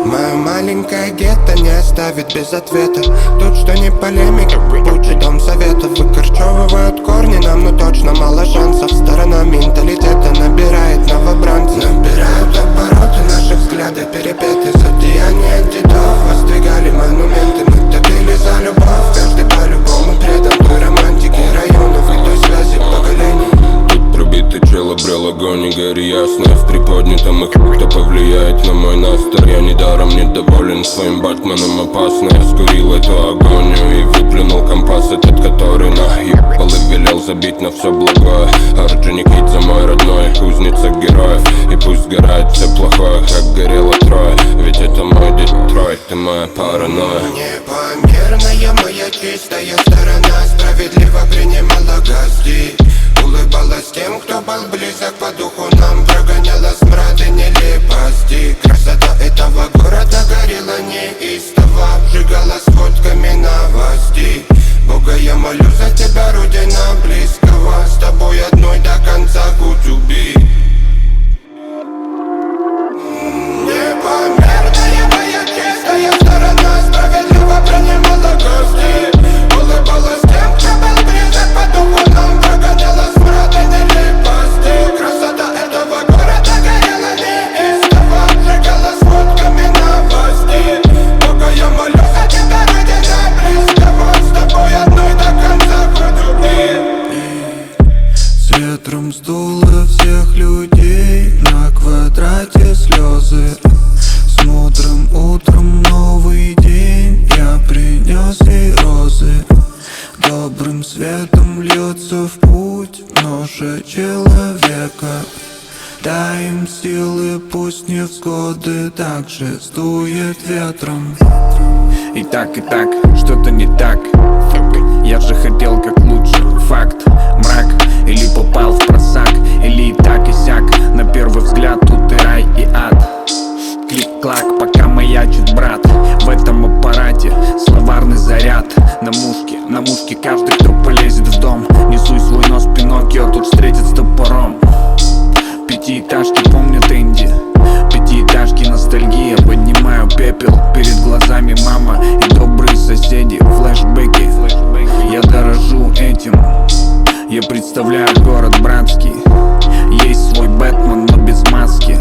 Мое маленькое гетто не оставит без ответа. Тут что не полемика, лучший дом советов. Выкорчевывают корни нам, но точно мало шансов. Сторона менталитета набирает новобранцев. Набирают обороты, наши взгляды перепеты. Зодеяния дедов воздвигали монументы. Мы топили за любовь, каждый по-любому предан той романтике районов и той связи поколений. Тут пробитый чел обрел огонь и гори ясное в приподнятом их. Кто повлияет на мой настрой? Я недаром недоволен своим Батманом. Опасно, я скурил эту агонию и выплюнул компас этот, который наебал и велел забить на все благое. Орджоникид за мой родной, кузница героев. И пусть сгорает все плохое, как горело Трое. Ведь это мой Детройт, ты моя паранойя. Непомерная моя чистая сторона справедливо принимала гостей. Улыбалась тем, кто был близок по духу нам. Прогоняла смрад и нелепости. Красота этого города горела неистово. Обжигала сводками новостей. Бога, я молю за тебя, родина близкого. С тобой одной до конца кутюби. Непомерная моя чистая сторона справедливо принимала гостей. Улыбалась тем, кто был близок по духу нам. Прогоняла смрад и нелепости. Красота этого города горела неистово. Обжигала сводками новостей. Бога, я молю за тебя, родина близкого. С тобой одной до конца кутюби. С ветром сдуло всех людей, на квадрате слезы. С мудрым утром новый день, я принес ей розы. Добрым светом льется в путь ноша человека. Дай им силы, пусть невзгоды также сдует ветром. И так, что-то не так. Я же хотел как лучше. Факт, мрак, или попал в просак, или и так и сяк. На первый взгляд тут и рай, и ад. Клик-клак, пока маячит брат. В этом аппарате словарный заряд. На мушке каждый, кто полезет в дом. Несуй свой нос, Пиноккио тут встретит с топором. Пятиэтажки помнят Энди. Пятиэтажки ностальгия. Поднимаю пепел, перед глазами мама и добрые соседи. Флэшбэки, я дорожу этим. Я представляю город братский. Есть свой Бэтмен, но без маски.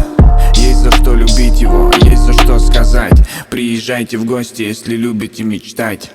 Есть за что любить его, есть за что сказать. Приезжайте в гости, если любите мечтать.